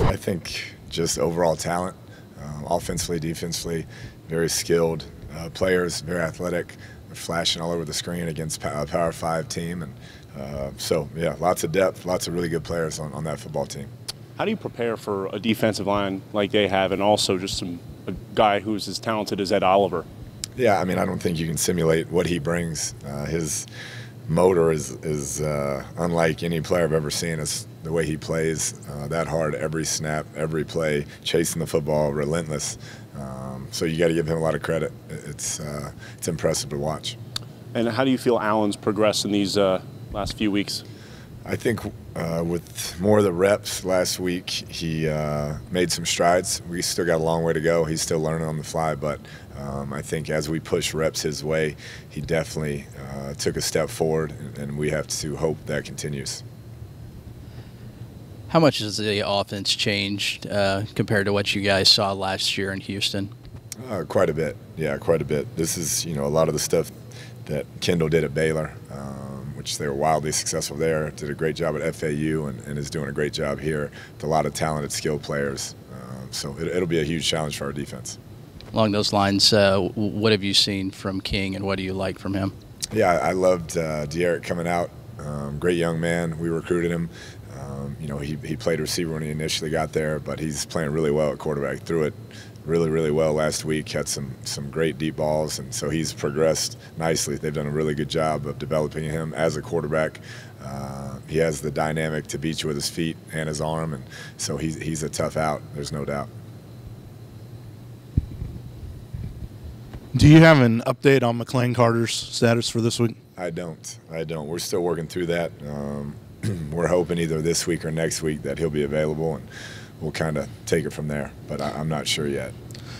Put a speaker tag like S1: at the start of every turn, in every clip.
S1: I think just overall talent, offensively, defensively, very skilled players, very athletic, flashing all over the screen against a Power 5 team. And so, yeah, lots of depth, lots of really good players on that football team.
S2: How do you prepare for a defensive line like they have, and also just a guy who's as talented as Ed Oliver?
S1: Yeah, I mean, I don't think you can simulate what he brings. His motor is unlike any player I've ever seen. It's the way he plays that hard every snap, every play, chasing the football, relentless. So you got to give him a lot of credit. It's impressive to watch.
S2: And how do you feel Allen's progressed in these last few weeks?
S1: I think with more of the reps last week, he made some strides. We still got a long way to go. He's still learning on the fly, but I think as we push reps his way, he definitely took a step forward, and we have to hope that continues.
S3: How much has the offense changed compared to what you guys saw last year in Houston?
S1: Quite a bit. Yeah, quite a bit. This is, a lot of the stuff that Kendall did at Baylor, which they were wildly successful there, did a great job at FAU, and is doing a great job here with a lot of talented, skilled players. So it'll be a huge challenge for our defense.
S3: Along those lines, what have you seen from King, and what do you like from him?
S1: Yeah, I loved De'Eric coming out. Great young man. We recruited him. He played receiver when he initially got there, but he's playing really well at quarterback. Threw it really, really well last week. Had some great deep balls, and so he's progressed nicely. They've done a really good job of developing him as a quarterback. He has the dynamic to beat you with his feet and his arm, and so he's a tough out. There's no doubt.
S4: Do you have an update on McClain Carter's status for this week?
S1: I don't. We're still working through that. We're hoping either this week or next week that he'll be available, and we'll kind of take it from there. But I'm not sure yet.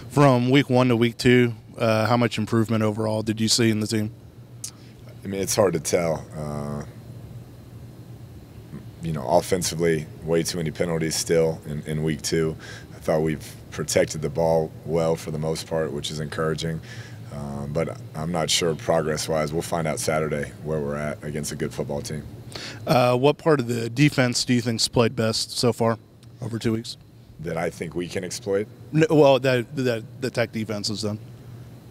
S4: From week 1 to week 2, how much improvement overall did you see in the team?
S1: I mean, it's hard to tell. Offensively, way too many penalties still in week 2. I thought we've protected the ball well for the most part, which is encouraging. But I'm not sure progress-wise. We'll find out Saturday where we're at against a good football team.
S4: What part of the defense do you think's played best so far over 2 weeks?
S1: That I think we can exploit?
S4: No, well, that the Tech defense has done.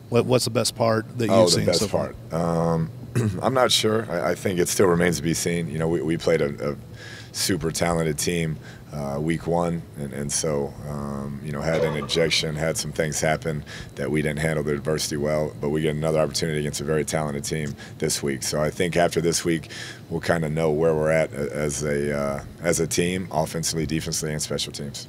S4: What's the best part that you've seen so far?
S1: I'm not sure. I think it still remains to be seen. We played a super talented team week 1, and so had an ejection, had some things happen that we didn't handle the adversity well, but we get another opportunity against a very talented team this week. So I think after this week, we'll kind of know where we're at as a team, offensively, defensively, and special teams.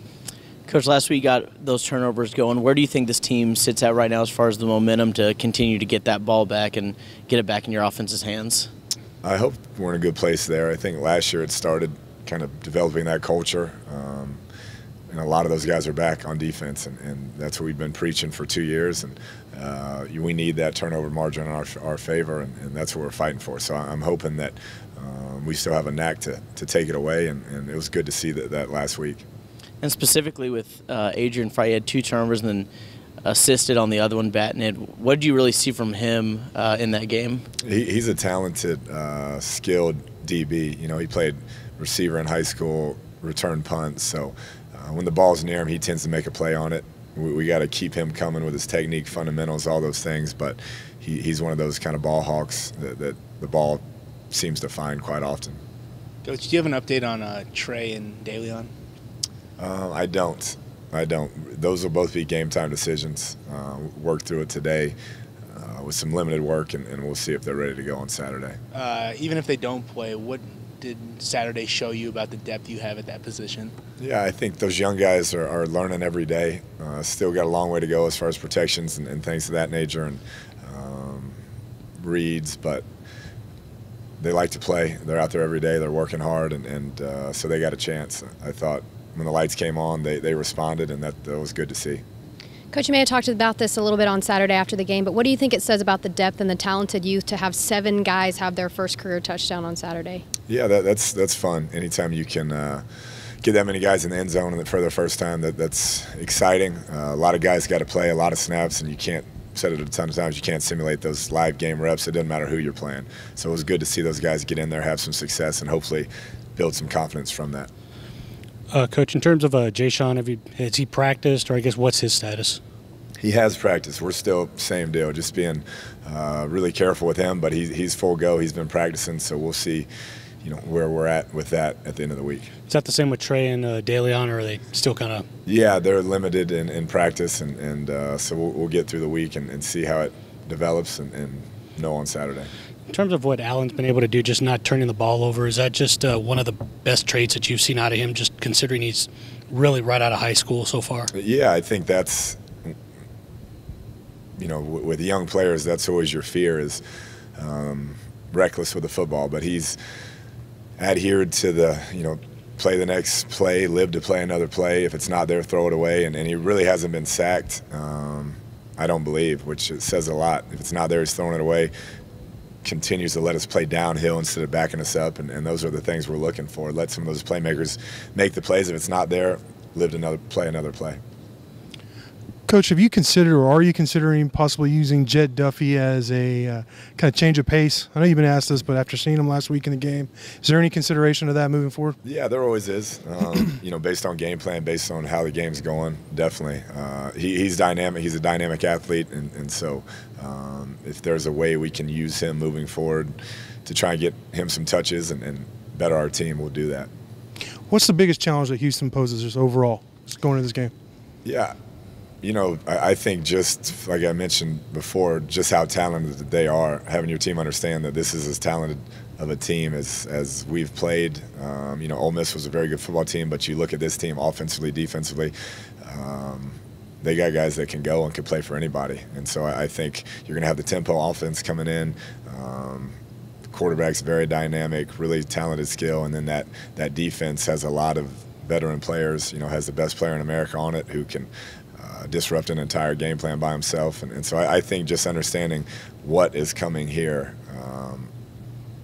S5: Coach, last week got those turnovers going. Where do you think this team sits at right now as far as the momentum to continue to get that ball back and get it back in your offense's hands?
S1: I hope we're in a good place there. I think last year it started kind of developing that culture, and a lot of those guys are back on defense, and that's what we've been preaching for 2 years, and we need that turnover margin in our favor, and that's what we're fighting for. So I'm hoping that we still have a knack to take it away, and it was good to see that last week.
S5: And specifically with Adrian Frye, he had 2 turnovers and then assisted on the other one, batting it. What did you really see from him in that game?
S1: He's a talented, skilled DB. He played receiver in high school, return punts. So when the ball's near him, he tends to make a play on it. We got to keep him coming with his technique, fundamentals, all those things. But he's one of those kind of ball hawks that the ball seems to find quite often.
S6: Coach, do you have an update on Trey and DeLeon?
S1: I don't. Those will both be game time decisions. Work through it today with some limited work, and we'll see if they're ready to go on Saturday.
S6: Even if they don't play, what did Saturday show you about the depth you have at that position?
S1: Yeah, I think those young guys are learning every day. Still got a long way to go as far as protections and things of that nature, and reads, but they like to play. They're out there every day. They're working hard, and so they got a chance. I thought when the lights came on, they responded, and that was good to see.
S7: Coach, you may have talked about this a little bit on Saturday after the game, but what do you think it says about the depth and the talented youth to have 7 guys have their first career touchdown on Saturday? Yeah,
S1: that's fun. Anytime you can get that many guys in the end zone for their first time, that's exciting. A lot of guys got to play a lot of snaps, and you can't said it a ton of times, you can't simulate those live game reps. It doesn't matter who you're playing. So it was good to see those guys get in there, have some success, and hopefully build some confidence from that.
S8: Coach, in terms of Jay-Sean, has he practiced, or I guess what's his status?
S1: He has practiced. We're still same deal, just being really careful with him. But he's full go. He's been practicing, so we'll see, where we're at with that at the end of the week.
S8: Is that the same with Trey and DeLeon, or are they still kind of?
S1: Yeah, they're limited in practice, and so we'll get through the week and see how it develops and know on Saturday.
S8: In terms of what Allen's been able to do, just not turning the ball over, is that just one of the best traits that you've seen out of him, just considering he's really right out of high school so far?
S1: Yeah, I think that's, with young players, that's always your fear is reckless with the football. But he's adhered to the, play the next play, live to play another play. If it's not there, throw it away. And he really hasn't been sacked, I don't believe, which says a lot. If it's not there, he's throwing it away. Continues to let us play downhill instead of backing us up, and those are the things we're looking for. Let some of those playmakers make the plays. If it's not there, live to play another play.
S9: Coach, have you considered, or are you considering possibly using Jed Duffy as a kind of change of pace? I know you've been asked this, but after seeing him last week in the game, is there any consideration of that moving forward?
S1: Yeah, there always is. Based on game plan, based on how the game's going, definitely. He's dynamic. He's a dynamic athlete, and so if there's a way we can use him moving forward to try and get him some touches and better our team, we'll do that.
S9: What's the biggest challenge that Houston poses just overall going into this game?
S1: Yeah. I think just like I mentioned before, just how talented they are, having your team understand that this is as talented of a team as we've played. Ole Miss was a very good football team, but you look at this team offensively, defensively, they got guys that can go and can play for anybody. And so I think you're going to have the tempo offense coming in. The quarterback's very dynamic, really talented skill, and then that defense has a lot of veteran players, has the best player in America on it who can disrupt an entire game plan by himself. And so I think just understanding what is coming here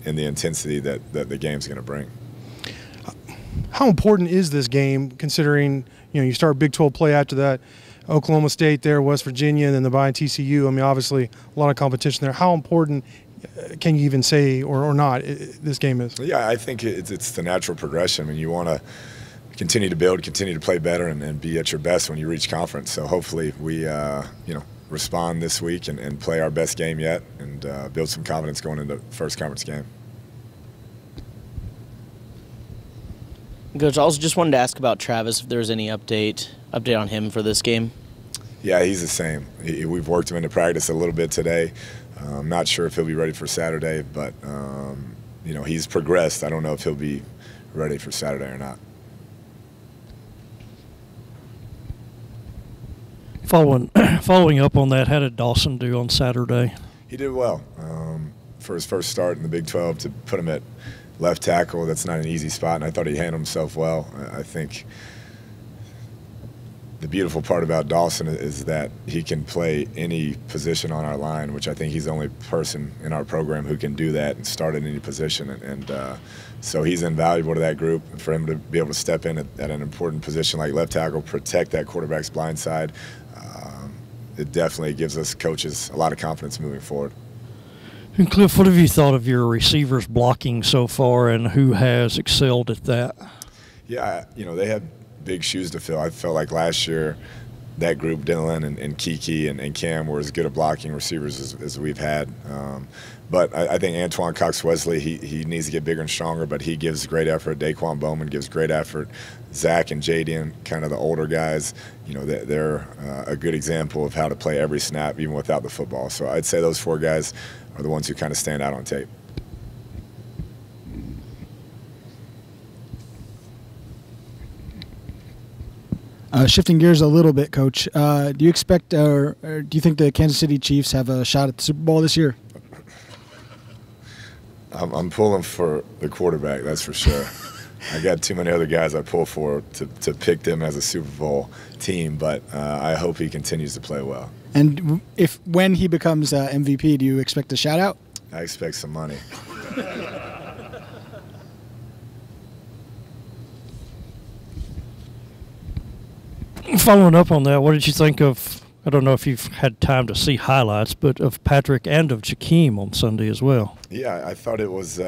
S1: and the intensity that the game's going to bring.
S9: How important is this game considering, you start Big 12 play after that, Oklahoma State there, West Virginia, and then the bye in TCU. I mean, obviously a lot of competition there. How important can you even say or not this game is?
S1: Yeah, I think it's the natural progression. I mean, you want to continue to build, continue to play better, and be at your best when you reach conference. So hopefully we, respond this week and play our best game yet and build some confidence going into the first conference game.
S5: Coach, I also just wanted to ask about Travis, if there's any update on him for this game.
S1: Yeah, he's the same. We've worked him into practice a little bit today. I'm not sure if he'll be ready for Saturday, but, he's progressed. I don't know if he'll be ready for Saturday or not.
S10: Following up on that, how did Dawson do on Saturday?
S1: He did well. For his first start in the Big 12, to put him at left tackle, that's not an easy spot, and I thought he handled himself well. I think the beautiful part about Dawson is that he can play any position on our line, which I think he's the only person in our program who can do that and start at any position. And so he's invaluable to that group. For him to be able to step in at an important position like left tackle, protect that quarterback's blind side, it definitely gives us coaches a lot of confidence moving forward.
S10: And Cliff, what have you thought of your receivers blocking so far, and who has excelled at that?
S1: Yeah, they have big shoes to fill. I felt like last year that group, Dylan and Kiki and Cam, were as good at blocking receivers as we've had. But I think Antoine Cox-Wesley, he needs to get bigger and stronger, but he gives great effort. Daquan Bowman gives great effort. Zach and Jaden, kind of the older guys, they're a good example of how to play every snap, even without the football. So I'd say those four guys are the ones who kind of stand out on tape.
S11: Shifting gears a little bit, Coach, do you expect or do you think the Kansas City Chiefs have a shot at the Super Bowl this year?
S1: I'm pulling for the quarterback, that's for sure. I got too many other guys I pull for to pick them as a Super Bowl team, but I hope he continues to play well.
S11: And when he becomes MVP, do you expect a shout-out?
S1: I expect some money.
S10: Following up on that, what did you think of I don't know if you've had time to see highlights, but of Patrick and of Jakeem on Sunday as well.
S1: Yeah, I thought it was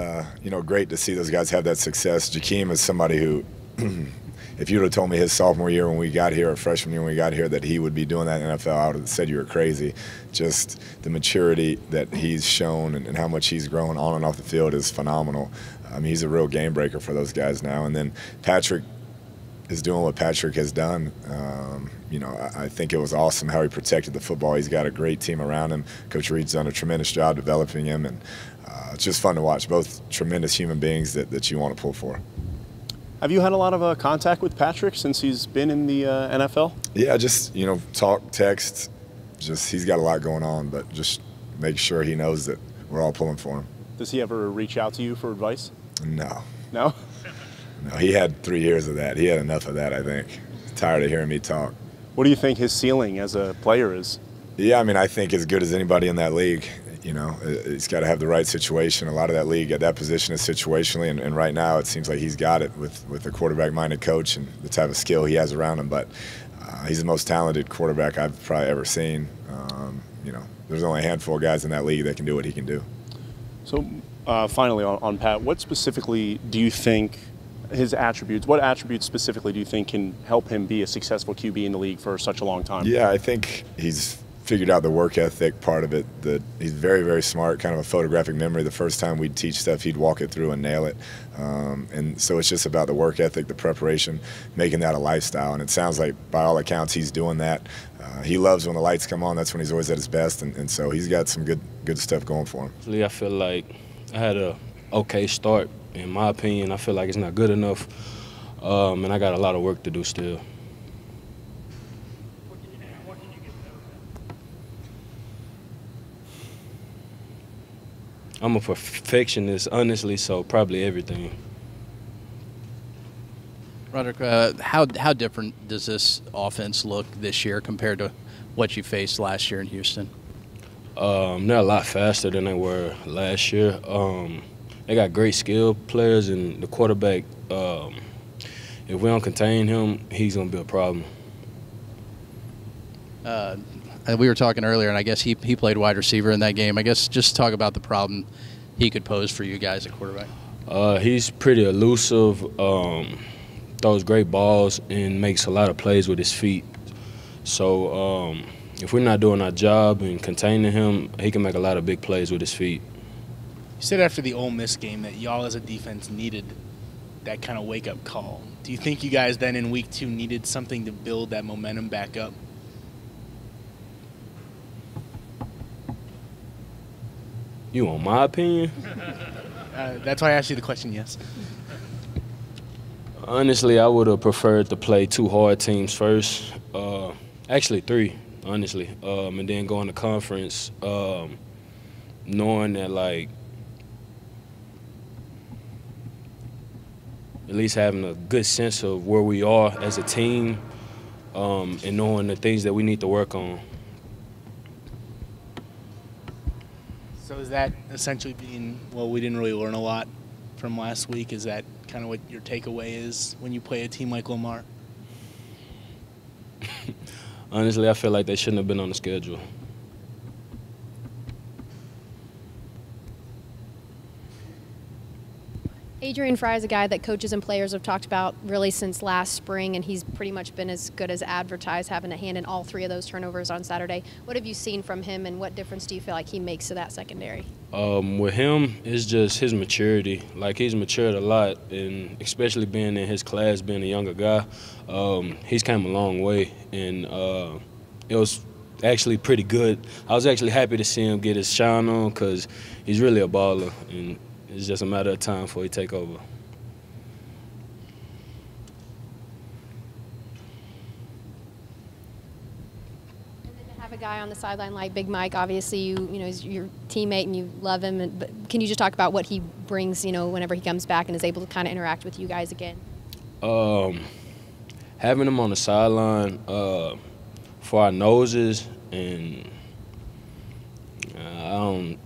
S1: great to see those guys have that success. Jakeem is somebody who, if you would have told me his sophomore year when we got here, or freshman year when we got here, that he would be doing that in the NFL, I would have said you were crazy. Just the maturity that he's shown and how much he's grown on and off the field is phenomenal. I mean, he's a real game breaker for those guys now. And then Patrick is doing what Patrick has done. I think it was awesome how he protected the football. He's got a great team around him. Coach Reed's done a tremendous job developing him, and it's just fun to watch. Both tremendous human beings that you want to pull for.
S2: Have you had a lot of contact with Patrick since he's been in the NFL?
S1: Yeah, just, talk, text. Just he's got a lot going on, but just make sure he knows that we're all pulling for him.
S2: Does he ever reach out to you for advice?
S1: No.
S2: No?
S1: No, he had 3 years of that. He had enough of that, I think. Tired of hearing me talk.
S2: What do you think his ceiling as a player is?
S1: Yeah, I think as good as anybody in that league. He's got to have the right situation. A lot of that league at that position is situationally, and right now it seems like he's got it with a quarterback-minded coach and the type of skill he has around him. But he's the most talented quarterback I've probably ever seen. There's only a handful of guys in that league that can do what he can do.
S2: So finally on Pat, what specifically do you think his attributes, what attributes specifically do you think can help him be a successful QB in the league for such a long time?
S1: Yeah, I think he's figured out the work ethic part of it. That he's very, very smart, kind of a photographic memory. The first time we'd teach stuff, he'd walk it through and nail it. And so it's just about the work ethic, the preparation, making that a lifestyle. And it sounds like, by all accounts, he's doing that. He loves when the lights come on. That's when he's always at his best. And so he's got some good stuff going for him.
S12: I feel like I had a okay start. In my opinion, I feel like it's not good enough, and I got a lot of work to do still. I'm a perfectionist, honestly, so probably everything.
S3: Roderick, how different does this offense look this year compared to what you faced last year in Houston?
S12: They're a lot faster than they were last year. They got great skill players, and the quarterback, if we don't contain him, he's going to be a problem.
S3: We were talking earlier, and I guess he played wide receiver in that game. I guess just talk about the problem he could pose for you guys at quarterback.
S12: He's pretty elusive, throws great balls, and makes a lot of plays with his feet. So if we're not doing our job and containing him, he can make a lot of big plays with his feet.
S6: You said after the Ole Miss game that y'all as a defense needed that kind of wake-up call. Do you think you guys then in week 2 needed something to build that momentum back up?
S12: You want my opinion?
S6: That's why I asked you the question, yes.
S12: Honestly, I would have preferred to play 2 hard teams first. Actually 3, honestly. And then go in the conference knowing that, like, at least having a good sense of where we are as a team and knowing the things that we need to work on.
S6: So is that essentially being, well, we didn't really learn a lot from last week? Is that kind of what your takeaway is when you play a team like Lamar?
S12: Honestly, I feel like they shouldn't have been on the schedule.
S7: Adrian Fry is a guy that coaches and players have talked about really since last spring, and he's pretty much been as good as advertised, having a hand in all 3 of those turnovers on Saturday. What have you seen from him, and what difference do you feel like he makes to that secondary?
S12: With him, it's just his maturity. Like, he's matured a lot, and especially being in his class, being a younger guy, he's come a long way, and it was actually pretty good. I was actually happy to see him get his shine on because he's really a baller, and it's just a matter of time before he take over.
S7: And then to have a guy on the sideline like Big Mike, obviously you know he's your teammate and you love him. But can you just talk about what he brings, whenever he comes back and is able to kind of interact with you guys again?
S12: Having him on the sideline for our noses, and I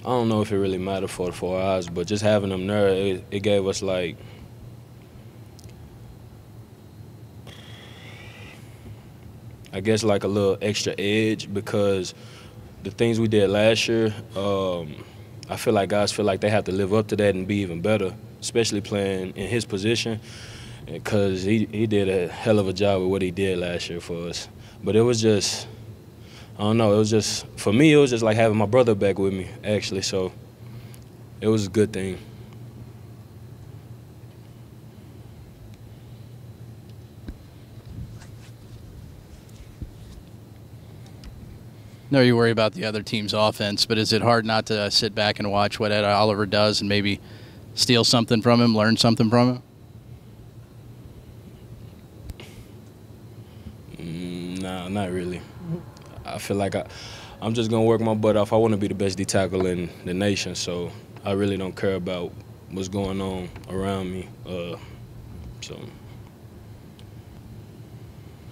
S12: don't know if it really mattered for our eyes, but just having him there, it gave us like I guess, like a little extra edge because the things we did last year, I feel like guys feel like they have to live up to that and be even better, especially playing in his position, because he did a hell of a job with what he did last year for us. But it was just, I don't know, it was just, for me, it was just like having my brother back with me, actually, so it was a good thing.
S3: No, you worry about the other team's offense, but is it hard not to sit back and watch what Ed Oliver does and maybe steal something from him, learn something from him?
S12: Nah, not really. I feel like I'm just going to work my butt off. I want to be the best D tackle in the nation, so I really don't care about what's going on around me.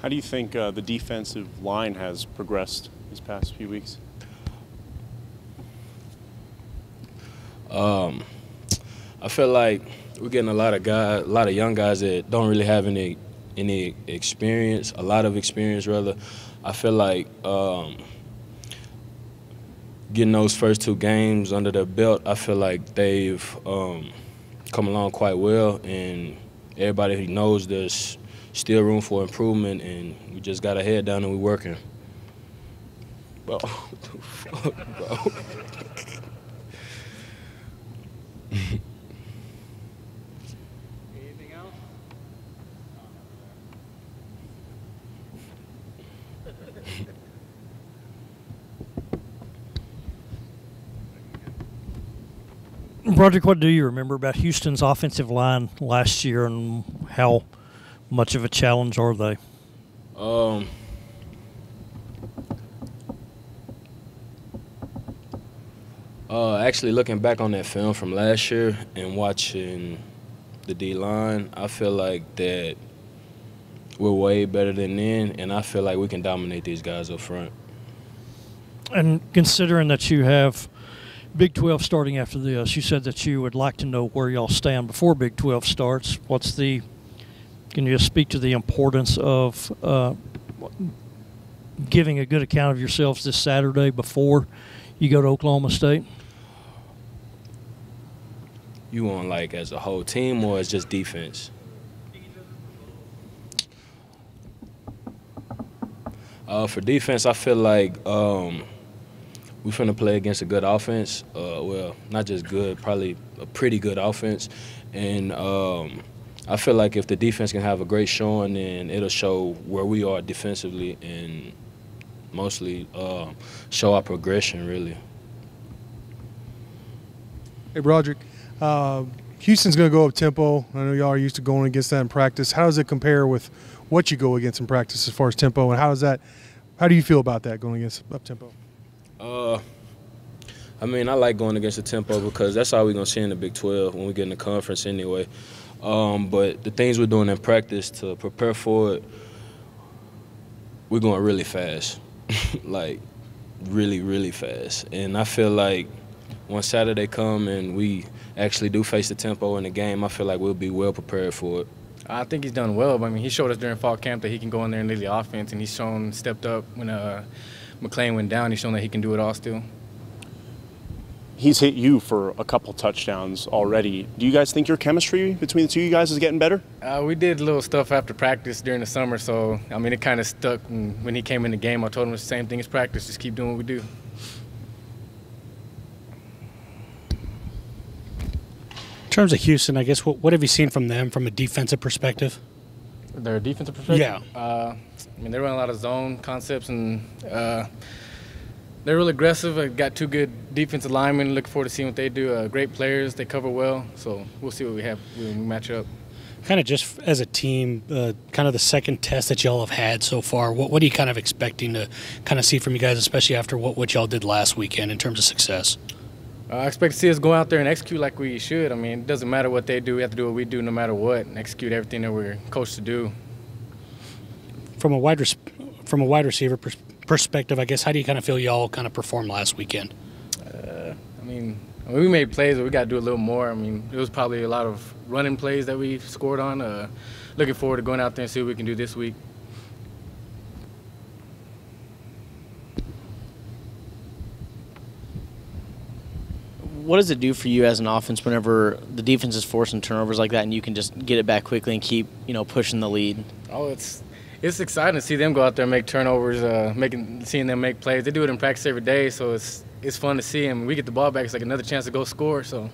S2: How do you think the defensive line has progressed these past few weeks?
S12: I feel like we're getting a lot of young guys that don't really have any experience, a lot of experience rather. I feel like getting those first 2 games under their belt, I feel like they've come along quite well, and everybody knows there's still room for improvement, and we just got our head down and we're working. Bro, what the fuck, bro?
S6: Anything else?
S10: Broderick, what do you remember about Houston's offensive line last year, and how much of a challenge are they?
S12: Actually, looking back on that film from last year and watching the D-line, I feel like that we're way better than then, and I feel like we can dominate these guys up front.
S10: And considering that you have Big 12 starting after this, you said that you would like to know where y'all stand before Big 12 starts. Can you just speak to the importance of giving a good account of yourselves this Saturday before you go to Oklahoma State?
S12: You want like as a whole team or as just defense? For defense, I feel like we're finna play against a good offense. Well, not just good, probably a pretty good offense. And I feel like if the defense can have a great showing, then it'll show where we are defensively and mostly show our progression, really.
S9: Hey, Broderick, Houston's going to go up tempo. I know y'all are used to going against that in practice. How does it compare with what you go against in practice as far as tempo, and how do you feel about that going against up tempo?
S12: I mean, I like going against the tempo because that's all we're going to see in the Big 12 when we get in the conference anyway. But the things we're doing in practice to prepare for it, we're going really fast, like really, really fast. And I feel like when Saturday come and we actually do face the tempo in the game, I feel like we'll be well prepared for it.
S6: I think he's done well. I mean, he showed us during fall camp that he can go in there and lead the offense, and he's stepped up when McClain went down. He's shown that he can do it all still.
S2: He's hit you for a couple touchdowns already. Do you guys think your chemistry between the two of you guys is getting better?
S6: We did little stuff after practice during the summer, so, I mean, it kind of stuck. And when he came in the game, I told him it's the same thing as practice. Just keep doing what we do.
S8: In terms of Houston, I guess, what have you seen from them from a defensive perspective?
S6: Their defensive perspective?
S8: Yeah.
S6: I mean, they run a lot of zone concepts, and they're real aggressive. I've got 2 good defensive linemen. Looking forward to seeing what they do. Great players. They cover well. So we'll see what we have when we match up.
S8: Kind of just as a team, kind of the second test that y'all have had so far, what are you kind of expecting to kind of see from you guys, especially after what y'all did last weekend in terms of success?
S6: I expect to see us go out there and execute like we should. I mean, it doesn't matter what they do. We have to do what we do no matter what and execute everything that we're coached to do.
S8: From a wide receiver perspective, I guess, how do you kind of feel y'all kind of performed last weekend?
S6: I mean, we made plays, but we got to do a little more. I mean, it was probably a lot of running plays that we scored on. Looking forward to going out there and see what we can do this week.
S5: what does it do for you as an offense whenever the defense is forcing turnovers like that and you can just get it back quickly and keep, pushing the lead?
S6: Oh, it's exciting to see them go out there and make turnovers, seeing them make plays. They do it in practice every day, so it's fun to see them. We get the ball back, it's like another chance to go score. So